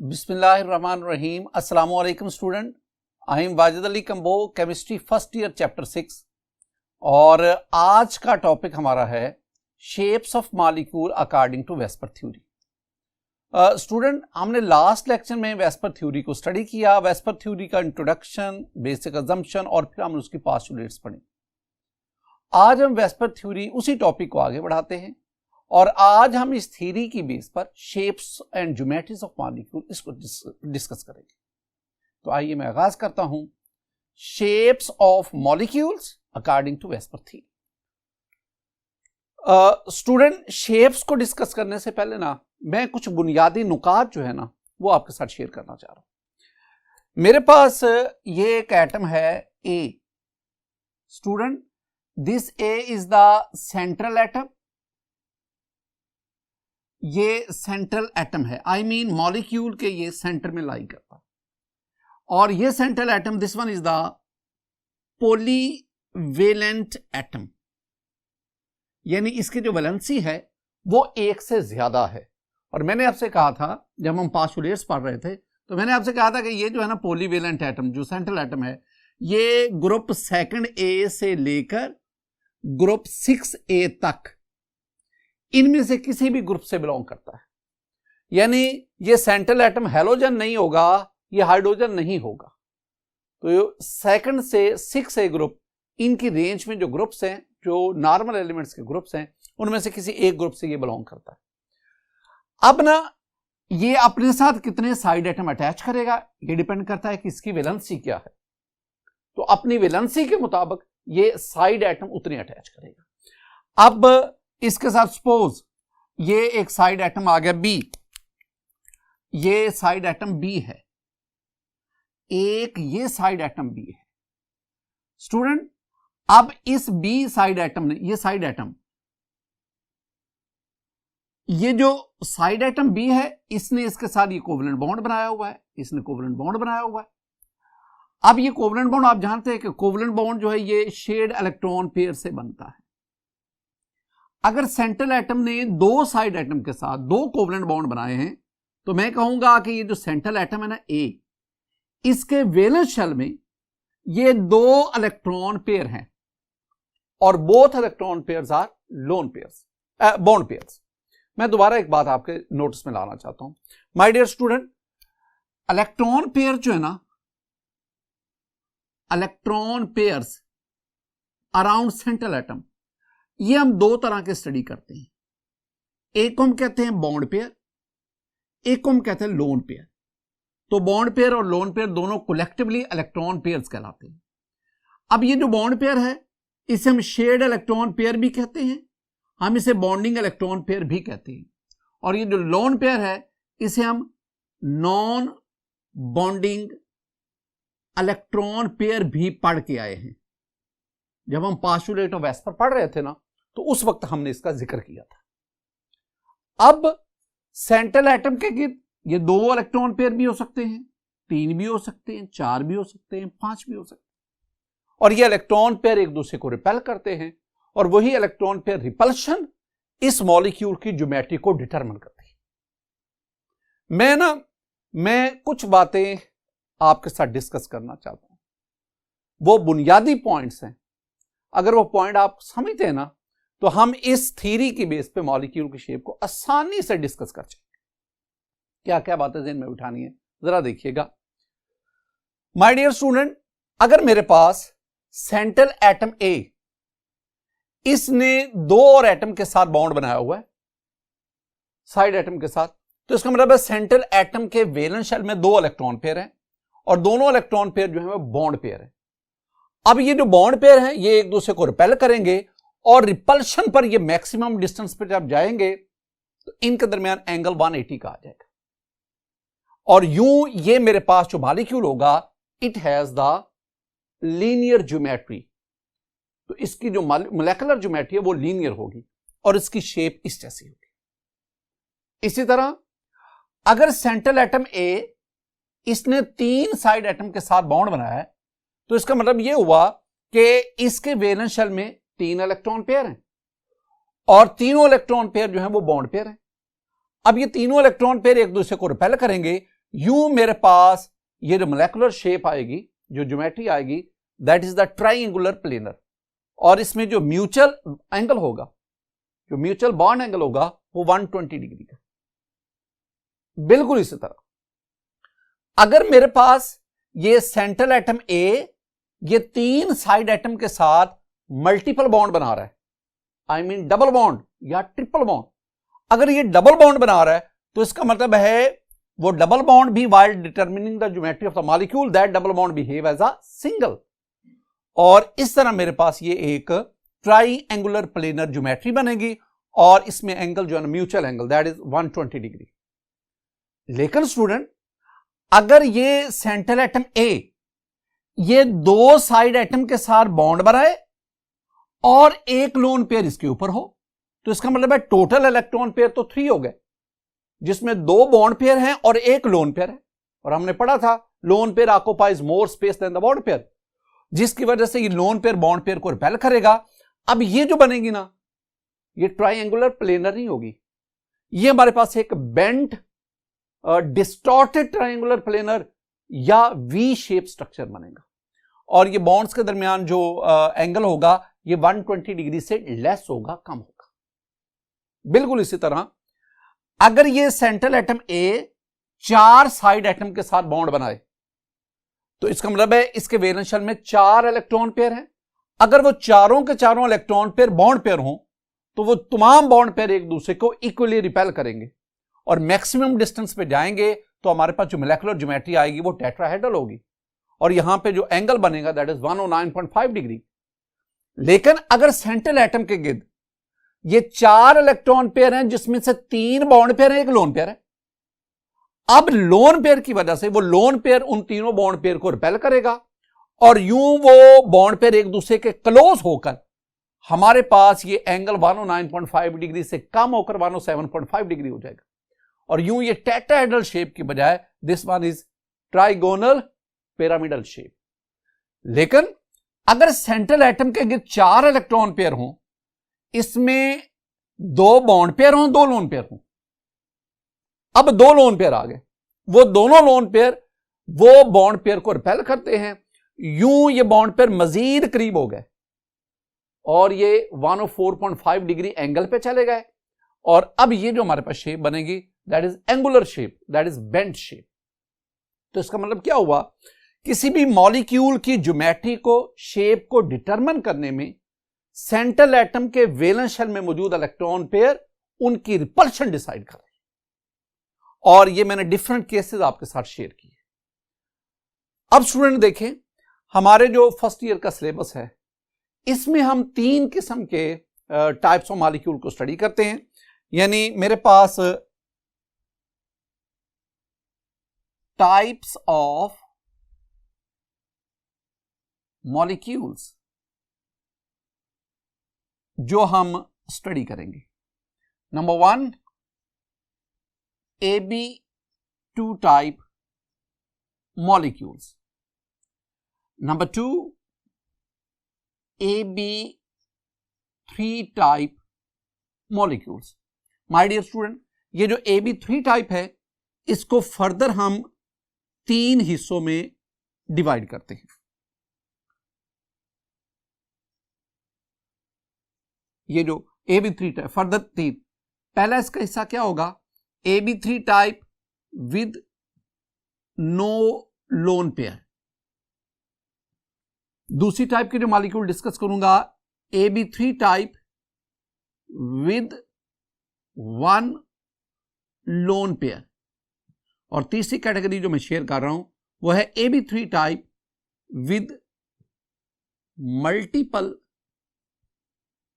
बिस्मिल्लाहिर्रहमानिर्रहीम। अस्सलामु अलैकुम student, I am Wajid Ali Kamboh, chemistry first year chapter 6 और आज का टॉपिक हमारा है shapes of molecule according to VSEPR theory. Student, हमने लास्ट लेक्चर में वेस्पर थ्योरी को स्टडी किया, वेस्पर थ्योरी का इंट्रोडक्शन, बेसिक अजम्पशन और फिर हमने उसकी पोस्टुलेट्स पढ़े। आज हम वेस्पर थ्योरी उसी टॉपिक को आगे बढ़ाते हैं और आज हम इस थ्योरी की बेस पर shapes and geometries of molecule इसको डिस्कस करेंगे। तो आइए मैं आगाज करता हूं। Shapes of molecules according to VSEPR theory. Student, shapes को डिस्कस करने से पहले ना मैं कुछ बुनियादी नुकात जो है ना वो आपके साथ शेयर करना चाह रहा हूं। मेरे पास ये एक एटम है A. Student, this A is the central atom. ये सेंट्रल एटम है, आई मीन मॉलिक्यूल के ये सेंटर में लाई करता है। और ये central atom, this one is the polyvalent atom, यानी इसकी जो वैलेंसी है वो एक से ज्यादा है। और मैंने आपसे कहा था जब हम पोस्टुलेट्स पढ़ रहे थे तो मैंने आपसे कहा था कि ये जो है ना पॉलीवेलेंट एटम, जो सेंट्रल एटम है, ये ग्रुप सेकंड ए से लेकर ग्रुप 6A तक इनमें से किसी भी ग्रुप से बिलोंग करता है। यानी ये सेंट्रल एटम हैलोजन नहीं होगा, ये हाइड्रोजन नहीं होगा। तो सेकंड से 6A ग्रुप, इनकी रेंज में जो ग्रुप्स हैं, जो नॉर्मल एलिमेंट्स के ग्रुप्स हैं, उनमें से किसी एक ग्रुप से ये बिलोंग करता है। अब ना ये अपने साथ कितने साइड एटम अटैच करेगा ये डिपेंड करता है कि इसकी वैलेंसी क्या है। तो अपनी वैलेंसी के मुताबिक ये साइड एटम उतने अटैच करेगा। अब इसके साथ सपोज ये एक साइड एटम आ गया बी, ये साइड एटम बी है, एक ये साइड एटम बी है। स्टूडेंट, अब इस बी साइड एटम ने, ये साइड एटम, ये जो साइड एटम बी है, इसने इसके साथ ये कोवलेंट बॉन्ड बनाया हुआ है, इसने कोवलेंट बॉन्ड बनाया हुआ है। अब ये कोवलेंट बॉन्ड आप जानते हैं कि कोवलेंट बॉन्ड जो है ये शेयर्ड इलेक्ट्रॉन पेयर से बनता है। अगर सेंट्रल एटम ने दो साइड एटम के साथ दो कोवलेंट बॉन्ड बनाए हैं तो मैं कहूंगा कि ये जो सेंट्रल एटम है ना ए, इसके वैलेंस शेल में ये दो इलेक्ट्रॉन पेयर हैं और both electron pairs are lone pairs, bond pairs. मैं दोबारा एक बात आपके नोटिस में लाना चाहता हूं my dear student. Electron pair जो है ना, electron pairs around central atom, ये हम दो तरह के स्टडी करते हैं। एक को हम कहते हैं बॉन्ड पेयर, एक को हम कहते हैं लोन पेयर। तो बॉन्ड पेयर और लोन पेयर दोनों कलेक्टिवली इलेक्ट्रॉन पेयर्स कहलाते हैं। अब ये जो बॉन्ड पेयर है इसे हम शेयर्ड इलेक्ट्रॉन पेयर भी कहते हैं, हम इसे बॉन्डिंग इलेक्ट्रॉन पेयर भी कहते हैं। और ये जो लोन पेयर है इसे हम नॉन बॉन्डिंग इलेक्ट्रॉन पेयर भी पढ़ के आए हैं। जब हम पोस्टुलेट ऑफ वेस्पर पढ़ रहे थे ना तो उस वक्त हमने इसका जिक्र किया था। अब सेंट्रल एटम के गिर्द ये दो इलेक्ट्रॉन पेयर भी हो सकते हैं, तीन भी हो सकते हैं, चार भी हो सकते हैं, पांच भी हो सकते हैं। और ये इलेक्ट्रॉन पेयर एक दूसरे को रिपेल करते हैं और वही इलेक्ट्रॉन पेयर रिपल्शन इस मॉलिक्यूल की ज्योमेट्री को डिटरमिन करती है। मैं कुछ बातें आपके साथ डिस्कस करना चाहता हूं, वो बुनियादी पॉइंट्स हैं। अगर वो पॉइंट आप समझते हैं ना तो हम इस थ्योरी की बेस पे मॉलिक्यूल की शेप को आसानी से डिस्कस कर सकते। क्या क्या बातें ज़हन में उठानी है जरा देखिएगा। माय डियर स्टूडेंट, अगर मेरे पास सेंट्रल एटम ए, इसने दो और एटम के साथ बॉन्ड बनाया हुआ है साइड एटम के साथ, तो इसका मतलब है सेंट्रल एटम के वैलेंस शेल में दो इलेक्ट्रॉन पेयर हैं और दोनों इलेक्ट्रॉन पेयर जो है वो बॉन्ड पेयर है। अब ये जो बॉन्ड पेयर हैं ये एक दूसरे को रिपेल करेंगे और रिपल्शन पर ये मैक्सिमम डिस्टेंस पर जब जाएंगे तो इनके दरमियान एंगल 180 का आ जाएगा। और यूं ये मेरे पास जो मॉलिक्यूल होगा it has the linear geometry. तो इसकी जो मोलेकुलर ज्योमेट्री है वो लीनियर होगी और इसकी शेप इस जैसी होगी। इसी तरह अगर सेंट्रल एटम ए, इसने तीन साइड एटम के साथ बॉन्ड बनाया है तो इसका मतलब यह हुआ कि इसके वैलेंस शेल में तीन इलेक्ट्रॉन पेयर हैं और तीनों इलेक्ट्रॉन पेयर जो हैं वो बॉन्ड पेयर हैं। अब ये तीनों इलेक्ट्रॉन पेयर एक दूसरे को रिपेल करेंगे, यूं मेरे पास ये जो मोलेकुलर शेप आएगी, जो ज्योमेट्री आएगी, that is the triangular planar. और इसमें जो म्यूचुअल एंगल होगा, जो म्यूचुअल बॉन्ड एंगल होगा, वो 120 डिग्री का। बिल्कुल इसी तरह अगर मेरे पास ये सेंट्रल एटम ए ये 3 साइड एटम के साथ मल्टीपल बॉन्ड बना रहा है, आई मीन डबल बॉन्ड या ट्रिपल बॉन्ड, अगर ये डबल बॉन्ड बना रहा है तो इसका मतलब है वो डबल बॉन्ड भी while determining the geometry of the molecule that double bond behave as a single. और इस तरह मेरे पास ये एक ट्राइंगुलर प्लेनर ज्योमेट्री बनेगी और इसमें एंगल जो है mutual angle that is 120 degree. लेकिन स्टूडेंट अगर ये सेंट्रल एटम ए ये 2 साइड एटम के साथ बॉन्ड बनाए और एक लोन पेयर इसके ऊपर हो, तो इसका मतलब है टोटल इलेक्ट्रॉन पेयर तो 3 हो गए, जिसमें 2 बॉन्ड पेयर हैं और एक लोन पेयर है। और हमने पढ़ा था lone pair occupies more space than the bond pair, जिसकी वजह से ये लोन पेयर बॉन्ड पेयर को रिपेल करेगा। अब ये जो बनेगी ना, ये ट्राइंगुलर प्लेनर नहीं होगी, ये हमारे पास एक बेंट डिस्टॉर्टेड ट्राइंगुलर प्लेनर या वी शेप स्ट्रक्चर बनेगा। और ये बॉन्ड्स के दरमियान जो एंगल होगा ये 120 डिग्री से लेस होगा, कम होगा। बिल्कुल इसी तरह अगर ये central atom A 4 side atom के साथ बॉन्ड बनाए, तो इसका मतलब है इसके वैलेंस शेल में 4 इलेक्ट्रॉन पेयर हैं। अगर वो चारों के चारों इलेक्ट्रॉन पेयर बॉन्ड पेयर हों, तो वो तमाम बॉन्ड पेयर एक दूसरे को इक्वली रिपेल करेंगे और मैक्सिमम डिस्टेंस पे जाएंगे, तो हमारे पास जो मोलेकुलर ज्योमेट्री आएगी वो टेट्राहेड्रल होगी और यहां पे जो एंगल बनेगा दैट इज 109.5 डिग्री। लेकिन अगर सेंट्रल एटम के गिर्द ये 4 इलेक्ट्रॉन पेयर हैं, जिसमें से 3 बॉन्ड पेयर हैं, एक लोन पेयर है, अब लोन पेयर की वजह से वो लोन पेयर उन तीनों बॉन्ड पेयर को रिपेल करेगा और यूं वो बॉन्ड पेयर एक दूसरे के क्लोज होकर हमारे पास ये एंगल 109.5 डिग्री से कम होकर 107.5 डिग्री हो जाएगा। और यूं ये टेट्राहेड्रल शेप की बजाय this one is trigonal pyramidal shape. लेकिन अगर सेंट्रल एटम के गिर्द 4 इलेक्ट्रॉन पेयर हों, इसमें 2 बॉन्ड पेयर हों, 2 लोन पेयर हों, अब 2 लोन पेयर आ गए, वो दोनों लोन पेयर वो बॉन्ड पेयर को रिपेल करते हैं, यूं ये बॉन्ड पेयर मजीद करीब हो गए और ये 104.5 डिग्री एंगल पे चले गए। और अब ये जो हमारे पास शेप बनेगी that is angular shape, that is bent shape. तो इसका मतलब क्या हुआ, किसी भी मॉलिक्यूल की ज्योमेट्री को, शेप को डिटरमिन करने में सेंट्रल एटम के वैलेंस शेल में मौजूद इलेक्ट्रॉन पेयर उनकी रिपल्शन डिसाइड कर रहे हैं। और ये मैंने डिफरेंट केसेस आपके साथ शेयर किए। अब स्टूडेंट देखें, हमारे जो फर्स्ट ईयर का सिलेबस है इसमें हम 3 किस्म के टाइप्स ऑफ मॉलिक्यूल को स्टडी करते हैं। यानी मेरे पास टाइप्स ऑफ मॉलिक्यूल्स जो हम स्टडी करेंगे। Number 1 AB2 type molecules, number 2 AB3 type molecules. My dear student, ये जो AB3 टाइप है इसको फर्दर हम 3 हिस्सों में डिवाइड करते हैं। ये जो AB3 टाइप फर्दर 3, पहला इसका हिस्सा क्या होगा, AB3 type with no lone pair. दूसरी टाइप के जो मॉलिक्यूल डिस्कस करूंगा AB3 type with 1 lone pair. और तीसरी कैटेगरी जो मैं शेयर कर रहा हूं वो है AB3 type with multiple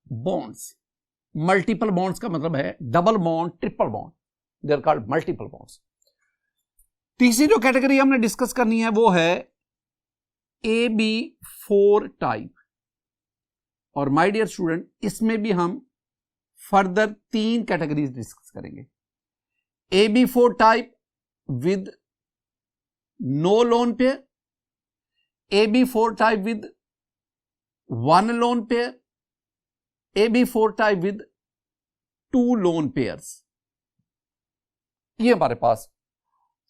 bonds. Multiple bonds का मतलब है double bond, triple bond, they are called multiple bonds. तीसरी जो कैटेगरी हमने डिस्कस करनी है वो है AB4 टाइप। और माय डियर स्टूडेंट, इसमें भी हम फर्दर 3 कैटेगरीज डिस्कस करेंगे। AB4 type with no lone pair, AB4 type with 1 lone pair, AB4 type with 2 lone pairs. ये हमारे पास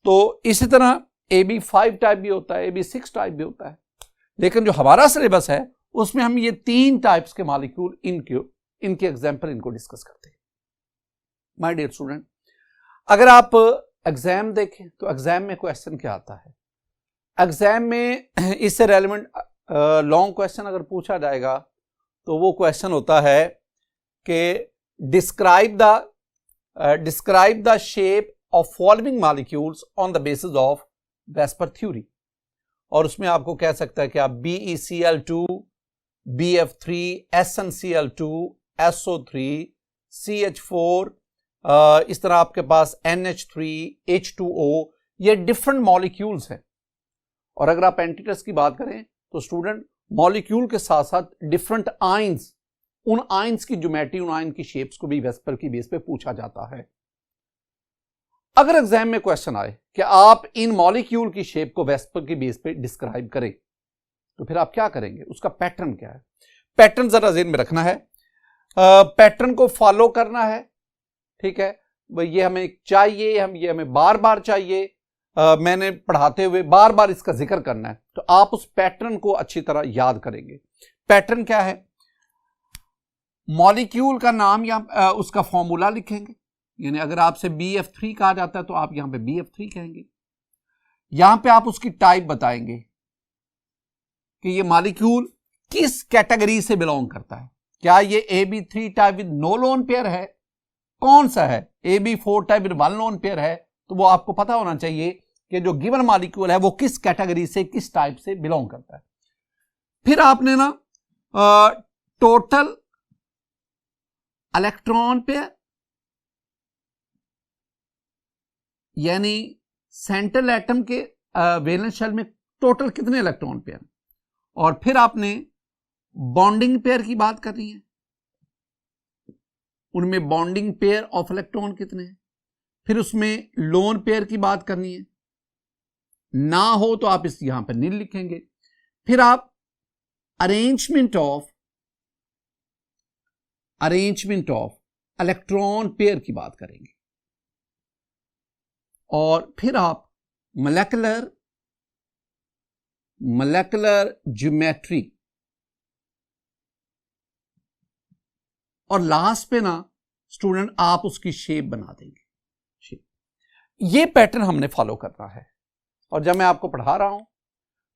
तो इसी तरह AB5 टाइप भी होता है, AB6 टाइप भी होता है, लेकिन जो हमारा सिलेबस है उसमें हम ये 3 टाइप्स के मॉलिक्यूल इनके एग्जाम्पल इनको डिस्कस करते हैं। माय डियर स्टूडेंट, अगर आप एग्जाम देखें तो एग्जाम में क्वेश्चन क्या आता है, एग्जाम में इससे रेलेवेंट लॉन्ग क्वेश्चन अगर पूछा जाएगा तो वो क्वेश्चन होता है कि describe the shape of following molecules on the basis of VSEPR theory, और उसमें आपको कह सकता है कि आप BeCl2, BF3, SnCl2, SO3, CH4, इस तरह आपके पास NH3, H2O, ये डिफरेंट मॉलिक्यूल्स हैं। और अगर आप एंटीटेस की बात करें तो स्टूडेंट मॉलिक्यूल के साथ साथ डिफरेंट आयंस, उन आयंस की ज्योमेट्री, उन आयन की शेप्स को भी वेस्पर की बेस पे पूछा जाता है। अगर एग्जाम में क्वेश्चन आए कि आप इन मॉलिक्यूल की शेप को वेस्पर की बेस पे डिस्क्राइब करें, तो फिर आप क्या करेंगे, उसका पैटर्न क्या है, पैटर्न जरा ज़हन में रखना है, पैटर्न को फॉलो करना है, ठीक है। ये हमें चाहिए, ये हमें बार बार चाहिए, मैंने पढ़ाते हुए बार बार इसका जिक्र करना है, तो आप उस पैटर्न को अच्छी तरह याद करेंगे। पैटर्न क्या है, मॉलिक्यूल का नाम या उसका फॉर्मूला लिखेंगे, यानी अगर आपसे BF3 कहा जाता है तो आप यहां पे BF3 कहेंगे। यहां पे आप उसकी टाइप बताएंगे कि ये मॉलिक्यूल किस कैटेगरी से बिलोंग करता है, क्या ये AB3 type with no lone pair है, कौन सा है, AB4 type with 1 lone pair है, तो वो आपको पता होना चाहिए कि जो गिवन मॉलिक्यूल है वो किस कैटेगरी से, किस टाइप से बिलोंग करता है। फिर आपने ना टोटल इलेक्ट्रॉन पेयर, यानी सेंट्रल एटम के वैलेंस शेल में टोटल कितने इलेक्ट्रॉन पेयर, और फिर आपने बॉन्डिंग पेयर की बात करनी है, उनमें बॉन्डिंग पेयर ऑफ इलेक्ट्रॉन कितने हैं, फिर उसमें लोन पेयर की बात करनी है, ना हो तो आप इस यहां पर नील लिखेंगे। फिर आप अरेंजमेंट ऑफ इलेक्ट्रॉन पेयर की बात करेंगे, और फिर आप मॉलिक्यूलर ज्योमेट्री, और लास्ट पे ना स्टूडेंट आप उसकी शेप बना देंगे। ये पैटर्न हमने फॉलो करना है, और जब मैं आपको पढ़ा रहा हूं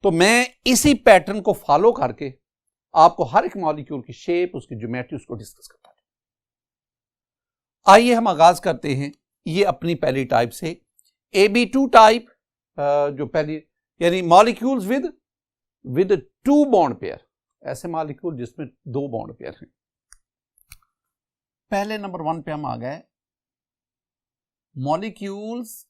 तो मैं इसी पैटर्न को फॉलो करके आपको हर एक मॉलिक्यूल की शेप, उसकी ज्योमेट्री, उसको डिस्कस करता है। आइए हम आगाज करते हैं ये अपनी पहली टाइप से, AB2 टाइप, जो पहली यानी मॉलिक्यूल्स विद 2 बॉन्ड पेयर, ऐसे मॉलिक्यूल जिसमें 2 बॉन्ड पेयर हैं। पहले नंबर 1 पे हम आ गए, मॉलिक्यूल्स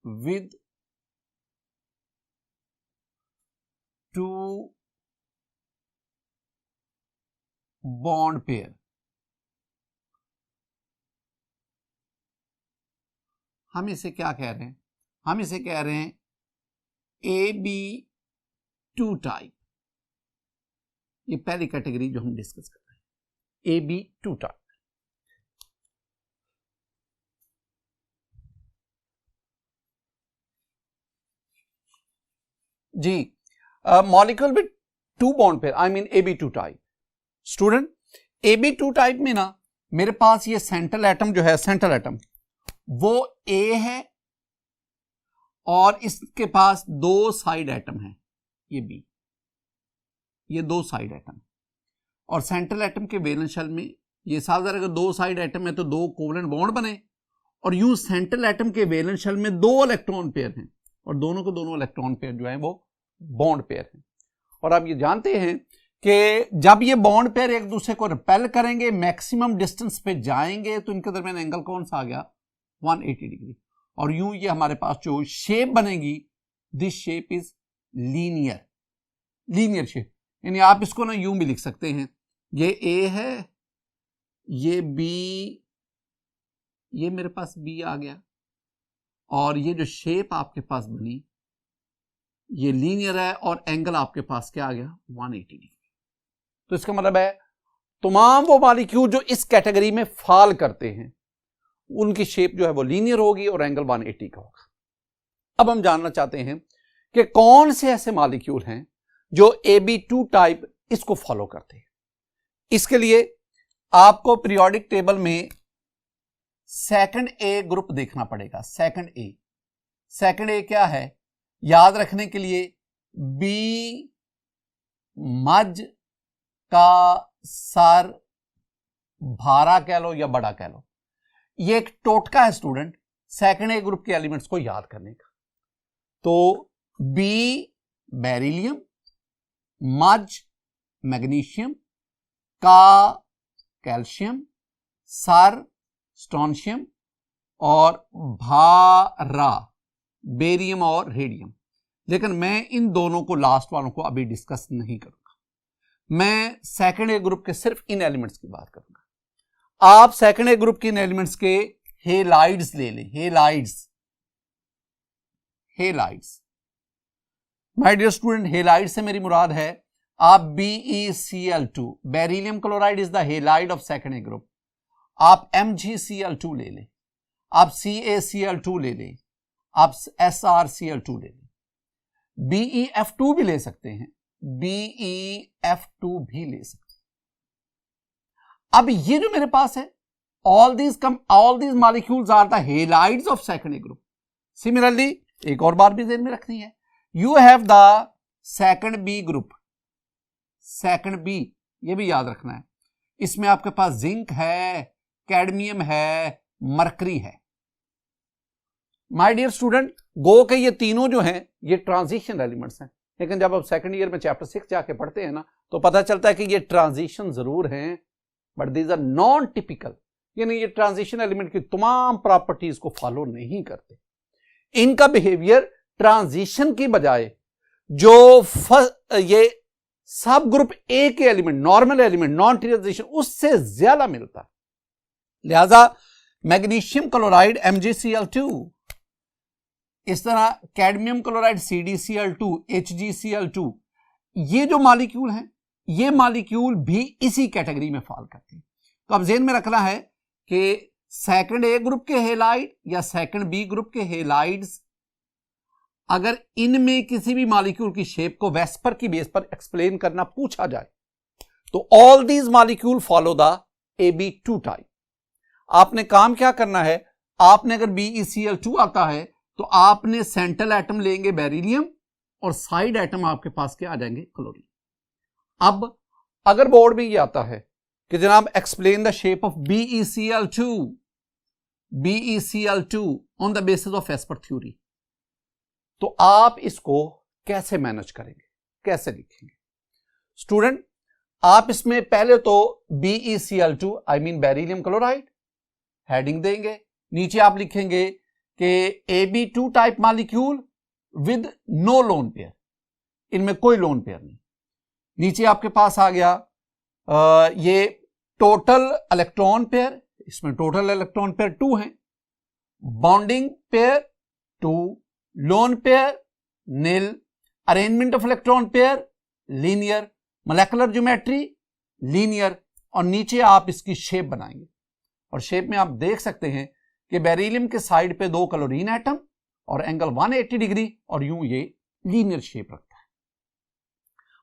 विद 2 बॉन्ड पेयर। हम इसे क्या कह रहे हैं, हम इसे कह रहे हैं AB2 टाइप। ये पहली कैटेगरी जो हम डिस्कस कर रहे हैं, AB2 टाइप। जी, molecule with 2 bond pair, I mean AB2 type. Student AB2 type में ना मेरे पास ये सेंट्रल एटम जो है, सेंट्रल एटम वो A है, और इसके पास 2 साइड एटम है, ये B, ये 2 साइड एटम, और सेंट्रल एटम के वैलेंस शेल में ये साफ अगर 2 साइड एटम है तो 2 कोवलेंट बॉन्ड बने, और यूं सेंट्रल एटम के वैलेंस शेल में 2 इलेक्ट्रॉन पेयर हैं, और दोनों को दोनों इलेक्ट्रॉन पेयर जो है वो बॉन्ड पेयर हैं। और आप ये जानते हैं कि जब ये बॉन्ड पेयर एक दूसरे को रिपेल करेंगे, मैक्सिमम डिस्टेंस पे जाएंगे, तो इनके दरमियान एंगल कौन सा आ गया, 180 डिग्री। और यूं ये हमारे पास जो शेप बनेगी, this shape is linear shape, यानी आप इसको ना यूं भी लिख सकते हैं, ये A है, ये B, ये मेरे पास B आ गया, और ये जो शेप आपके पास बनी ये लीनियर है, और एंगल आपके पास क्या आ गया, 180 डिग्री। तो इसका मतलब है तमाम वो मॉलिक्यूल जो इस कैटेगरी में फॉल करते हैं उनकी शेप जो है वो लीनियर होगी और एंगल 180 का होगा। अब हम जानना चाहते हैं कि कौन से ऐसे मॉलिक्यूल हैं जो AB2 टाइप इसको फॉलो करते हैं। इसके लिए आपको पीरियोडिक टेबल में सेकंड ए ग्रुप देखना पड़ेगा। सेकंड ए क्या है, याद रखने के लिए बी मज का सर भारा कह लो या बड़ा कह लो, ये एक टोटका है स्टूडेंट सेकंड ए ग्रुप के एलिमेंट्स को याद करने का। तो बी बेरिलियम, मज मैग्नीशियम, का कैल्शियम, सर स्ट्रोंशियम और भारा बेरियम और रेडियम। लेकिन मैं इन दोनों को लास्ट वालों को अभी डिस्कस नहीं करूंगा, मैं सेकंड ए ग्रुप के सिर्फ इन एलिमेंट्स की बात करूंगा। आप सेकंड ए ग्रुप के इन एलिमेंट्स के हेलाइड्स ले लें। Halides my dear student, halide से मेरी मुराद है आप BeCl2, beryllium chloride is the halide of second A group. आप MgCl2 ले लें, आप CaCl2 ले लें, आप SrCl2 ले लें, BeF2 भी ले सकते हैं, BeF2 भी ले सकते हैं। अब ये जो मेरे पास है, all these molecules are the halides of second A group. Similarly, एक और बात भी ध्यान में रखनी है, you have the second B group, second B, ये भी याद रखना है। इसमें आपके पास जिंक है, कैडमियम है, मरकरी है। माय डियर स्टूडेंट, गो के ये तीनों जो हैं ये ट्रांजिशन एलिमेंट्स हैं, लेकिन जब आप सेकंड ईयर में चैप्टर 6 जाके पढ़ते हैं ना तो पता चलता है कि ये ट्रांजिशन जरूर हैं but these are non typical, यानी ये ट्रांजिशन एलिमेंट की तमाम प्रॉपर्टीज को फॉलो नहीं करते। इनका बिहेवियर ट्रांजिशन की बजाय जो ये सब ग्रुप ए के element, normal element, non transition, उससे ज्यादा मिलता। लिहाजा मैग्नीशियम क्लोराइड MgCl2, इस तरह कैडमियम क्लोराइड CdCl2, HgCl2, ये जो मॉलिक्यूल हैं ये मॉलिक्यूल भी इसी कैटेगरी में फॉल करते हैं। तो अब ज़हन में रखना है कि सेकंड ए ग्रुप के हेलाइड या सेकंड बी ग्रुप के हेलाइड्स, अगर इनमें किसी भी मॉलिक्यूल की शेप को वेस्पर की बेस पर एक्सप्लेन करना पूछा जाए तो all these molecule follow the AB2 type. आपने काम क्या करना है, आपने अगर BeCl2 आता है तो आपने सेंट्रल एटम लेंगे बेरिलियम और साइड एटम आपके पास क्या आ जाएंगे, क्लोरीन। अब अगर बोर्ड में ये आता है कि जनाब explain the shape of BeCl2 on the basis of VSEPR theory, तो आप इसको कैसे मैनेज करेंगे, कैसे लिखेंगे? स्टूडेंट, आप इसमें पहले तो BeCl2 I mean beryllium chloride heading देंगे, नीचे आप लिखेंगे कि AB2 type molecule with no lone pair, इनमें कोई लोन पेयर नहीं। नीचे आपके पास आ गया ये टोटल इलेक्ट्रॉन पेयर, इसमें टोटल इलेक्ट्रॉन पेयर 2 हैं, bonding pair 2, lone pair nil, arrangement of electron pair linear, molecular geometry linear, और नीचे आप इसकी शेप बनाएंगे। और शेप में आप देख सकते हैं कि बेरिलियम के साइड पे 2 क्लोरीन एटम और एंगल 180 डिग्री, और यूं ये लीनियर शेप रखता है।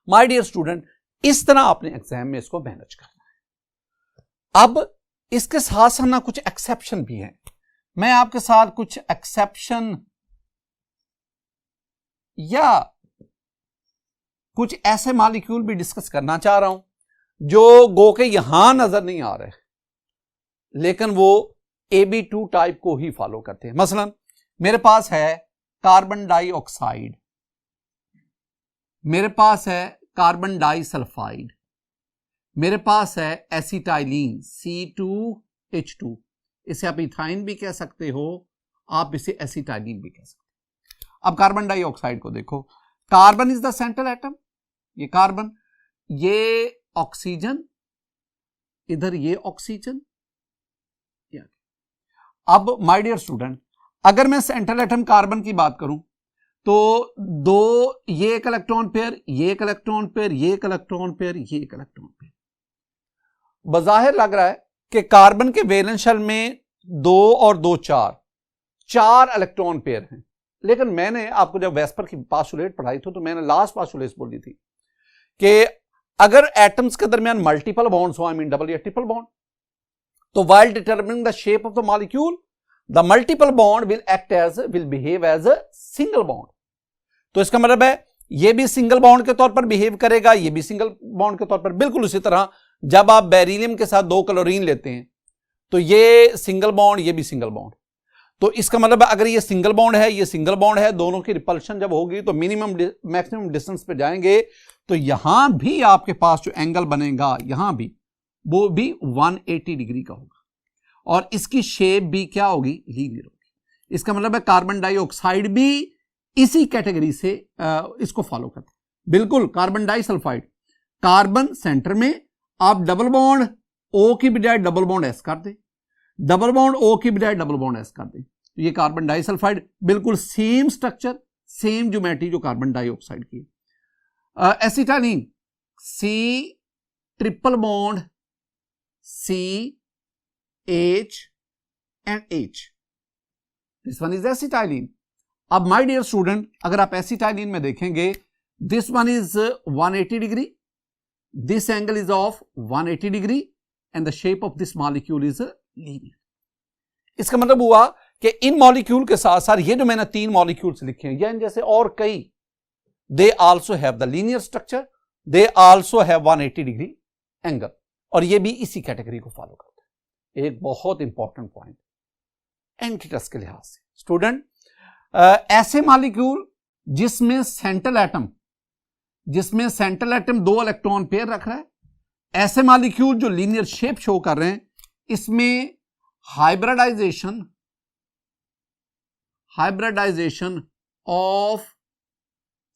माय डियर स्टूडेंट, इस तरह आपने एग्जाम में इसको मैनेज करना है। अब इसके साथ साथ ना कुछ एक्सेप्शन भी हैं, मैं आपके साथ कुछ एक्सेप्शन या कुछ ऐसे मॉलिक्यूल भी डिस्कस करना चाह रहा हूं जो गो के यहां नजर नहीं आ रहे लेकिन वो AB2 टाइप को ही फॉलो करते हैं। मसलन मेरे पास है कार्बन डाइऑक्साइड, मेरे पास है कार्बन डाइसल्फाइड, मेरे पास है एसिटाइलिन C2H2, इसे आप इथाइन भी कह सकते हो, आप इसे एसिटाइलिन भी कह सकते हो। अब कार्बन डाइऑक्साइड को देखो, carbon is the central atom, ये कार्बन, ये ऑक्सीजन, इधर ये ऑक्सीजन। अब माय डियर स्टूडेंट, अगर मैं सेंट्रल एटम कार्बन की बात करूं तो 2, ये एक इलेक्ट्रॉन पेयर, ये एक इलेक्ट्रॉन पेयर, ये एक इलेक्ट्रॉन पेयर, ये एक इलेक्ट्रॉन पेयर। बजाहिर लग रहा है कि कार्बन के वैलेंस शेल में 2 और 2 4 इलेक्ट्रॉन पेयर हैं, लेकिन मैंने आपको जब वेस्पर की पास्टुलेट पढ़ाई थी तो मैंने लास्ट पास्टुलेट बोली थी कि अगर एटम्स के दरमियान मल्टीपल बॉन्ड्स हो, आई मीन डबल या ट्रिपल बॉन्ड, तो while determining the shape of the molecule, the multiple bond will behave as a single bond. तो इसका मतलब है ये भी सिंगल बॉन्ड के तौर पर बिहेव करेगा, ये भी सिंगल बॉन्ड के तौर पर। बिल्कुल उसी तरह जब आप बेरिलियम के साथ 2 क्लोरीन लेते हैं तो ये सिंगल बॉन्ड, ये भी सिंगल बॉन्ड। तो इसका मतलब है अगर ये सिंगल बॉन्ड है, ये सिंगल बॉन्ड है, दोनों की रिपल्शन जब होगी तो मिनिमम मैक्सिमम डिस्टेंस पे जाएंगे, तो यहां भी आपके पास जो एंगल बनेगा यहां भी, वो भी 180 डिग्री का होगा, और इसकी शेप भी क्या होगी, लीनियर होगी। इसका मतलब है कार्बन डाइऑक्साइड भी इसी कैटेगरी से इसको फॉलो करता है। बिल्कुल कार्बन डाइसल्फाइड, कार्बन सेंटर में, आप डबल बॉन्ड ओ की बजाय डबल बॉन्ड एस कर दे, डबल बॉन्ड ओ की बजाय डबल बॉन्ड एस कर दे, तो ये कार्बन डाइसल्फाइड, बिल्कुल सेम स्ट्रक्चर, सेम ज्योमेट्री जो कार्बन डाइऑक्साइड की। Acetylene, C triple bond C H and H. This one is acetylene. अब माय डियर स्टूडेंट, अगर आप एसिटाइलिन में देखेंगे, this one is 180 degree, this angle is of 180 degree and the shape of this molecule is linear. इसका मतलब हुआ कि इन molecule के साथ साथ ये जो मैंने 3 मॉलिक्यूल्स लिखे हैं, या जैसे और कई, they also have the linear structure, they also have 180 degree angle, और ये भी इसी कैटेगरी को फॉलो करते हैं। एक बहुत इंपॉर्टेंट पॉइंट एंटीट्रस्ट के लिहाज से स्टूडेंट, ऐसे मॉलिक्यूल जिसमें सेंट्रल एटम 2 इलेक्ट्रॉन पेयर रख रहा है, ऐसे मॉलिक्यूल जो लीनियर शेप शो कर रहे हैं, इसमें hybridisation of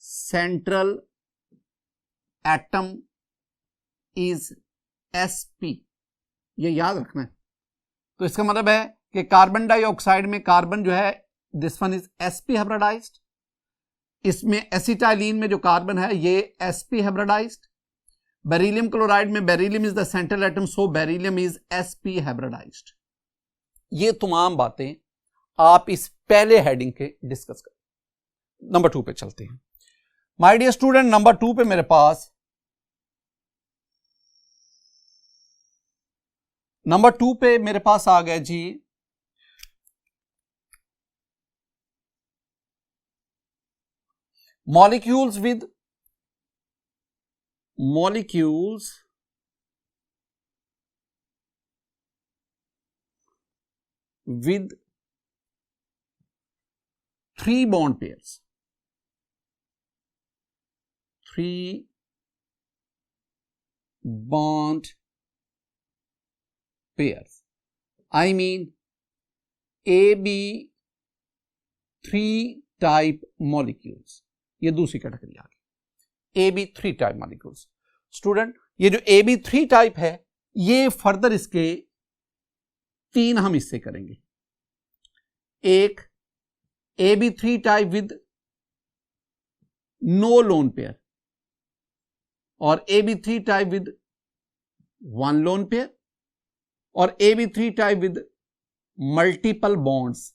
central atom is sp, ये याद रखना है। तो इसका मतलब है कि कार्बन डाइऑक्साइड में कार्बन जो है, this one is sp hybridised, इसमें एसिटाइलिन में जो कार्बन है ये sp हाइब्रिडाइज्ड, बेरिलियम क्लोराइड में beryllium is the central atom, so beryllium is sp hybridised. ये तमाम बातें आप इस पहले हेडिंग के डिस्कस करें। नंबर 2 पे चलते हैं माय डियर स्टूडेंट। नंबर 2 पे मेरे पास आ गया जी molecules with three bond pairs, three bond pairs, I mean AB3 type molecules, ये दूसरी कैटेगरी आ गई AB3 टाइप मॉलिक्यूल्स। स्टूडेंट ये जो AB3 टाइप है, ये फर्दर इसके 3 हम हिस्से करेंगे। एक AB3 type with no lone pair, और AB3 type with 1 lone pair, और AB3 type with multiple bonds.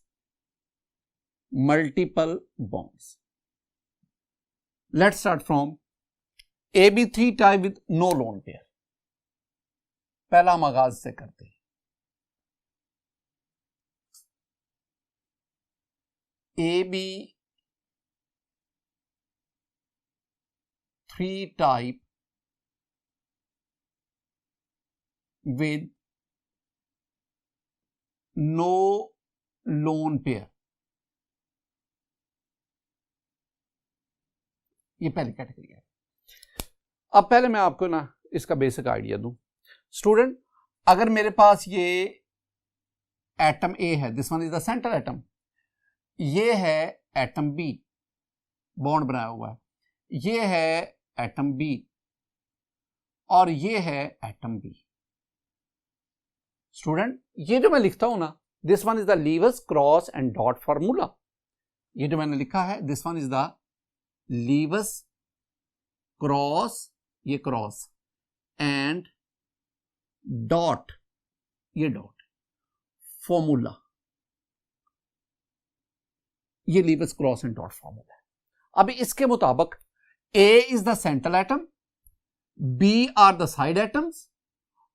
Let's start from AB3 type with no lone pair. पहला हम आगाज से करते हैं। AB3 type with no lone pair, ये पहली कैटेगरी है। अब पहले मैं आपको ना इसका बेसिक आइडिया दूं। स्टूडेंट अगर मेरे पास ये एटम ए है, this one is the central atom, ये है एटम बी, बॉन्ड बनाया हुआ है, ये है एटम बी, और ये है एटम बी। स्टूडेंट ये जो मैं लिखता हूं ना, this one is the Lewis cross and dot formula, ये जो मैंने लिखा है this one is the Lewis cross, ये क्रॉस, एंड डॉट, ये डॉट फॉर्मूला, ये Lewis cross and dot formula है। अब इसके मुताबिक A is the central atom, B are the side atoms,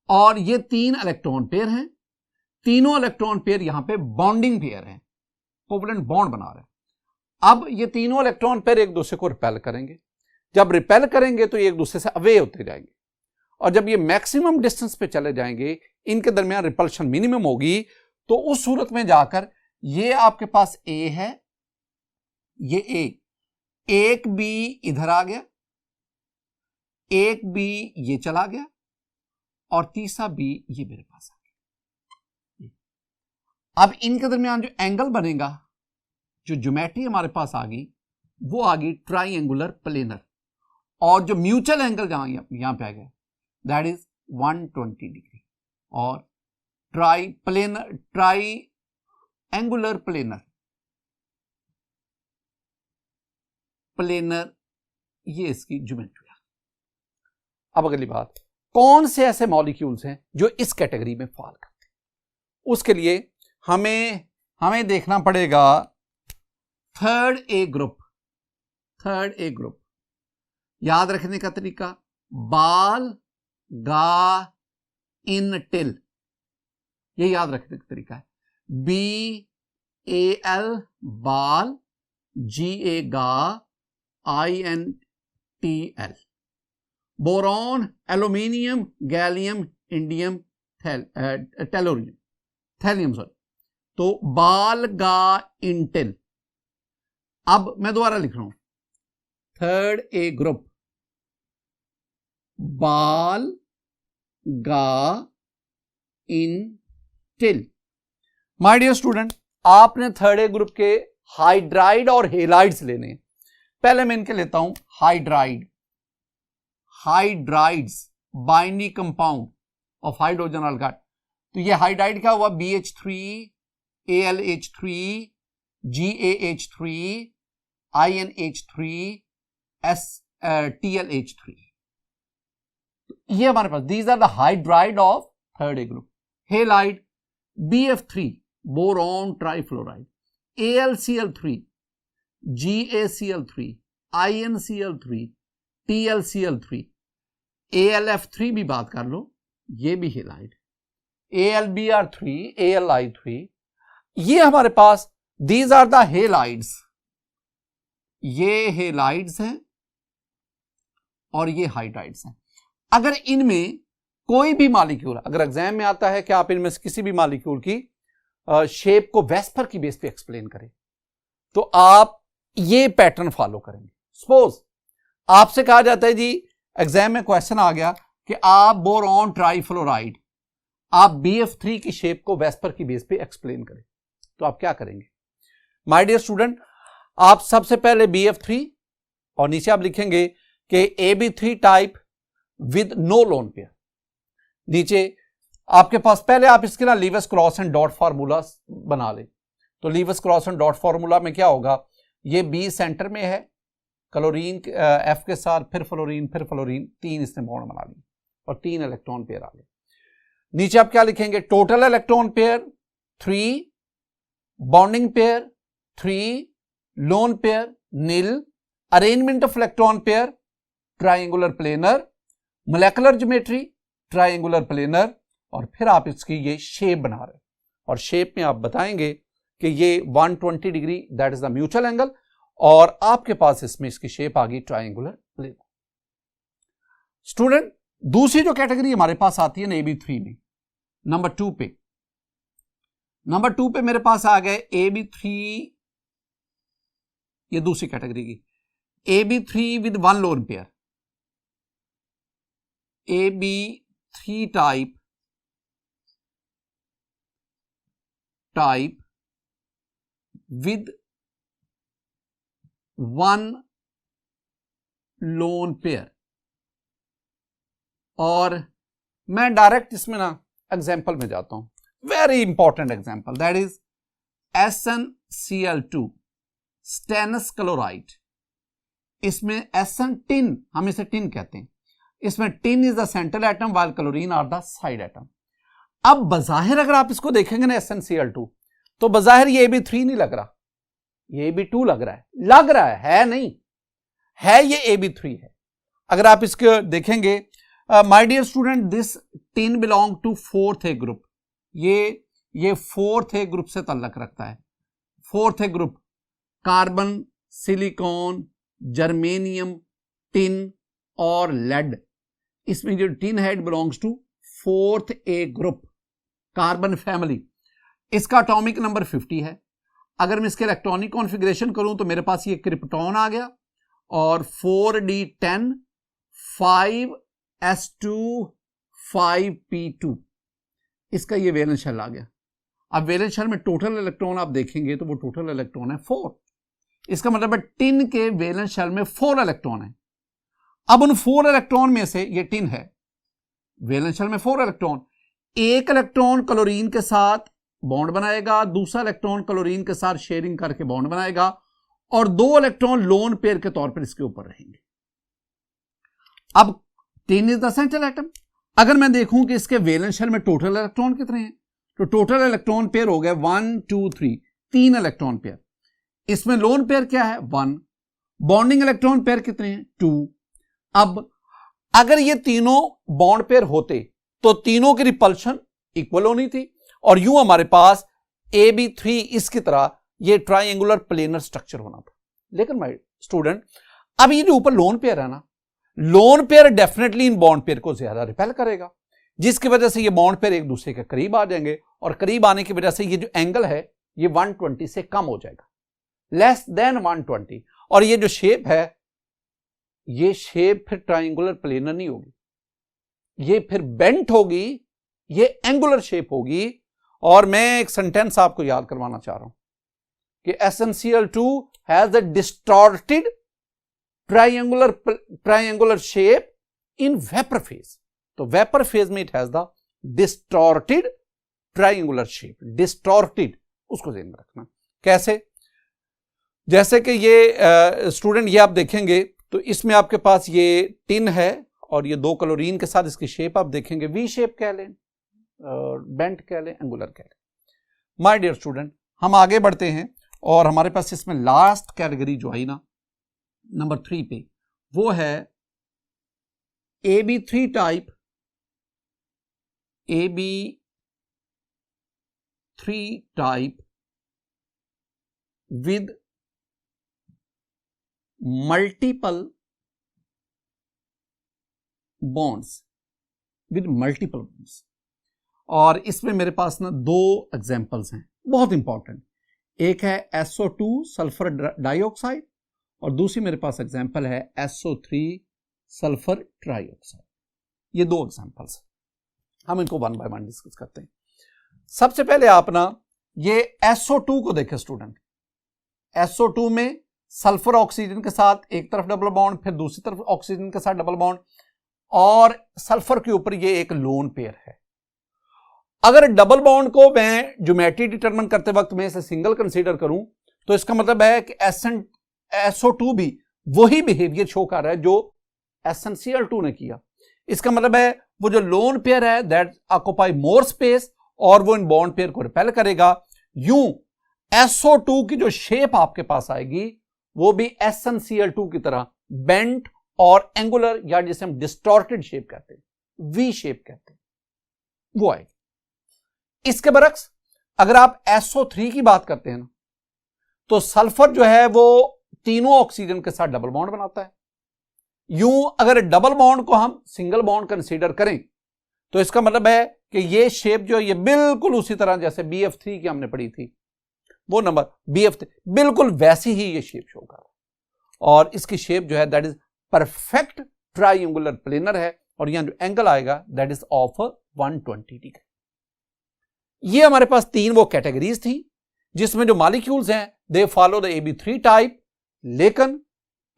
और ये 3 इलेक्ट्रॉन पेयर हैं। तीनों इलेक्ट्रॉन पेयर यहां पे बॉन्डिंग पेयर हैं, कोवलेंट बॉन्ड बना रहे हैं। अब ये तीनों इलेक्ट्रॉन पेयर एक दूसरे को रिपेल करेंगे। जब रिपेल करेंगे तो ये एक दूसरे से अवे होते जाएंगे, और जब ये मैक्सिमम डिस्टेंस पे चले जाएंगे, इनके दरमियान रिपल्शन मिनिमम होगी, तो उस सूरत में जाकर ये आपके पास A है, ये A, एक B इधर आ गया, एक B ये चला गया, और तीसरा B ये मेरे पास आ गया। अब इनके दरमियान जो एंगल बनेगा, जो ज्योमेट्री हमारे पास आ गई, वो आ गई ट्राइंगुलर प्लेनर, और जो म्यूचुअल एंगल यहां पे आ गया दैट इज 120 डिग्री, और ट्राइंगुलर प्लेनर, ये इसकी ज्योमेट्री है। अब अगली बात, कौन से ऐसे मॉलिक्यूल्स हैं जो इस कैटेगरी में फॉल करते हैं? उसके लिए हमें देखना पड़ेगा थर्ड ए ग्रुप। याद रखने का तरीका, बाल गा इन टिल, ये याद रखने का तरीका है। BAL बाल, GA गा, INTL। Boron, aluminium, gallium, indium, thallium, तो बाल गा इंटेल। अब मैं दोबारा लिख रहा हूं, थर्ड ए ग्रुप, बाल गा इंटेल। माय डियर स्टूडेंट, आपने थर्ड ए ग्रुप के हाइड्राइड और हेलाइड्स लेने हैं। पहले मैं इनके लेता हूं hydrides, binding compound of hydrogen अल्काइड। तो ये हाइड्राइड क्या हुआ? BH3, ALH3, GAH3, INH3, TLH3। ये हमारे पास, these are the hydride of third A group. Halide, BF3 boron trifluoride, AlCl3, GaCl3, InCl3, TlCl3, AlF3 भी बात कर लो, ये भी हेलाइड, AlBr3, AlI3, ये हमारे पास, दीज आर द हेलाइड्स। ये हेलाइड्स हैं और ये हाइड्राइड्स हैं। अगर इनमें कोई भी मॉलिक्यूल, अगर एग्जाम में आता है कि आप इनमें से किसी भी मॉलिक्यूल की शेप को वेस्पर की बेस पे एक्सप्लेन करें, तो आप ये पैटर्न फॉलो करेंगे। सपोज आपसे कहा जाता है जी, एग्जाम में क्वेश्चन आ गया कि आप बोरॉन ट्राइफ्लोराइड, आप BF3 की शेप को वेस्पर की बेस पे एक्सप्लेन करें, तो आप क्या करेंगे? माय डियर स्टूडेंट, आप सबसे पहले BF3 और नीचे आप लिखेंगे कि AB3 type with no lone pair. नीचे आपके पास, पहले आप इसके ना Lewis cross and dot formula बना ले। तो Lewis cross and dot formula में क्या होगा? ये B सेंटर में है, क्लोरीन F के साथ, फिर फ्लोरीन, 3 इसने बॉन्ड बना ली और 3 इलेक्ट्रॉन पेयर आ गए। नीचे आप क्या लिखेंगे? Total electron pair 3, bonding pair 3, lone pair nil, arrangement of electron pair triangular planar, molecular geometry triangular planar, और फिर आप इसकी ये शेप बना रहे हैं, और शेप में आप बताएंगे कि ये 120 degree that is the mutual angle, और आपके पास इसमें इसकी शेप आ गई ट्राइंगुलर प्लेनर। स्टूडेंट, दूसरी जो कैटेगरी हमारे पास आती है ना AB3 में, नंबर 2 पे मेरे पास आ गए AB3, ये दूसरी कैटेगरी की, AB3 with 1 lone pair, AB3 type with 1 lone pair. और मैं डायरेक्ट इसमें ना एग्जाम्पल में जाता हूं, very important example, that is SnCl2 stannous chloride. इसमें SN टिन, हम इसे टिन कहते हैं, इसमें tin is the central atom while chlorine are the side atom. अब बजाहिर अगर आप इसको देखेंगे ना SnCl2, तो बजाहिर ये Ab3 नहीं लग रहा, ये Ab2 लग रहा है नहीं, है ये Ab3 है। अगर आप इसको देखेंगे, my dear student, this tin belong to 4th A group, ये 4th A ग्रुप से ताल्लुक रखता है। 4th A group carbon, silicon, germanium, tin और लेड, इसमें जो टिन है it belongs to 4th A group, carbon family. इसका एटॉमिक नंबर 50 है। अगर मैं इसके इलेक्ट्रॉनिक कॉन्फ़िगरेशन करूं तो मेरे पास ये क्रिप्टॉन आ गया और 4d10 5s2 5p2, इसका ये वैलेंस शेल आ गया। अब वैलेंस शेल में टोटल इलेक्ट्रॉन आप देखेंगे तो वो टोटल इलेक्ट्रॉन है 4। इसका मतलब है टिन के वैलेंस शेल में 4 इलेक्ट्रॉन है। अब उन 4 इलेक्ट्रॉन में से ये टिन है, वैलेंस शेल में 4 इलेक्ट्रॉन, एक इलेक्ट्रॉन क्लोरीन के साथ बॉन्ड बनाएगा, दूसरा इलेक्ट्रॉन क्लोरीन के साथ शेयरिंग करके बॉन्ड बनाएगा और 2 इलेक्ट्रॉन लोन पेयर के तौर पर इसके ऊपर रहेंगे। अब tin is the central atom. अगर मैं देखूं कि इसके वैलेंस शेल में टोटल इलेक्ट्रॉन कितने हैं, तो टोटल इलेक्ट्रॉन पेयर हो गए 1 2 3, 3 इलेक्ट्रॉन पेयर। इसमें लोन पेयर क्या है 1, बॉन्डिंग इलेक्ट्रॉन पेयर कितने हैं 2। अब अगर ये तीनों बॉन्ड पेयर होते तो तीनों की रिपल्शन इक्वल होनी थी और यूं हमारे पास Ab3 इसकी तरह ये ट्राइंगुलर प्लेनर स्ट्रक्चर होना था। लेकिन माय स्टूडेंट, अब ये जो ऊपर लोन पेयर है ना, lone pair definitely in bond pair को ज्यादा रिपेल करेगा, जिसकी वजह से ये बॉन्ड पेयर एक दूसरे के करीब आ जाएंगे और करीब आने की वजह से ये जो एंगल है ये 120 से कम हो जाएगा, लेस देन 120। और ये जो शेप है, ये शेप फिर ट्राइंगुलर प्लेनर नहीं होगी, ये फिर बेंट होगी, ये एंगुलर शेप होगी। और मैं एक सेंटेंस आपको याद करवाना चाह रहा हूं कि SnCl2 has a distorted triangular shape in vapour phase. तो वेपर फेज में it has the distorted triangular shape, distorted, उसको ध्यान में रखना। कैसे? जैसे कि ये स्टूडेंट, ये आप देखेंगे तो इसमें आपके पास ये टिन है और ये 2 क्लोरीन के साथ इसकी शेप आप देखेंगे वी शेप कह लें, बेंट कह लें, एंगुलर कह लें। माय डियर स्टूडेंट, हम आगे बढ़ते हैं और हमारे पास इसमें लास्ट कैटेगरी जो आई ना नंबर 3 पे, वो है Ab3 type, Ab3 type with multiple bonds, with multiple bonds. और इसमें मेरे पास ना 2 एग्जांपल्स हैं बहुत इंपॉर्टेंट। एक है SO2 सल्फर डाइऑक्साइड और दूसरी मेरे पास एग्जांपल है SO3 सल्फर ट्राइऑक्साइड। ये 2 एग्जांपल्स हैं, हम इनको 1 बाय 1 डिस्कस करते हैं। सबसे पहले आप ना ये SO2 को देखें स्टूडेंट। SO2 में सल्फर ऑक्सीजन के साथ एक तरफ डबल बॉन्ड, फिर दूसरी तरफ ऑक्सीजन के साथ डबल बॉन्ड और सल्फर के ऊपर ये एक लोन पेयर है। अगर डबल बॉन्ड को मैं ज्योमेट्री डिटरमिन करते वक्त मैं इसे सिंगल कंसीडर करूं तो इसका मतलब है कि SO2 भी वही बिहेवियर शो कर रहा है जो SnCl2 ने किया। इसका मतलब है वो जो लोन पेयर है दैट ऑक्यूपाई मोर स्पेस और वो इन बॉन्ड पेयर को रिपेल करेगा। यूं SO2 की जो शेप आपके पास आएगी वो भी SnCl2 की तरह बेंट और एंगुलर, या जिसे हम डिस्टॉर्टेड शेप कहते हैं, वी शेप कहते हैं, वो आएगी। इसके बरक्स अगर आप SO3 की बात करते हैं ना, तो सल्फर जो है वो तीनों ऑक्सीजन के साथ डबल बॉन्ड बनाता है। यूं अगर डबल बॉन्ड को हम सिंगल बॉन्ड कंसीडर करें तो इसका मतलब है कि ये शेप जो है ये बिल्कुल उसी तरह जैसे BF3 की हमने पढ़ी थी, वो नंबर BF3 बिल्कुल वैसी ही ये शेप शो कर रहा है और इसकी शेप जो है that is perfect triangular planar है और यहां जो एंगल आएगा दैट इज ऑफ 120 डिग्री। ये हमारे पास 3 वो कैटेगरीज थी जिसमें जो मॉलिक्यूल्स हैं they follow the Ab3 type, लेकिन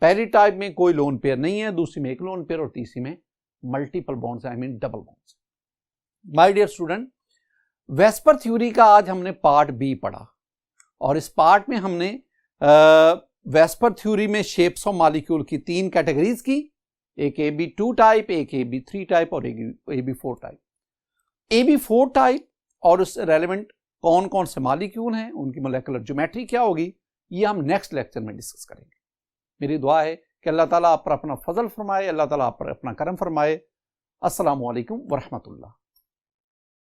पहली टाइप में कोई लोन पेयर नहीं है, दूसरी में एक लोन पेयर और तीसरी में multiple bonds, I mean double bonds. My dear student, VSEPR theory का आज हमने पार्ट बी पढ़ा और इस पार्ट में हमने वेस्पर थ्योरी में शेप्स ऑफ मॉलिक्यूल की 3 कैटेगरीज की एक AB2 टाइप, एक AB3 टाइप और AB4 टाइप। AB4 टाइप और उससे रेलेवेंट कौन कौन से मॉलिक्यूल हैं, उनकी मोलेकुलर ज्योमेट्री क्या होगी, ये हम नेक्स्ट लेक्चर में डिस्कस करेंगे। मेरी दुआ है कि अल्लाह ताला आप पर अपना फजल फरमाए, अल्लाह ताला आप पर अपना करम फरमाए। अस्सलामु अलैकुम वरहमतुल्लाह।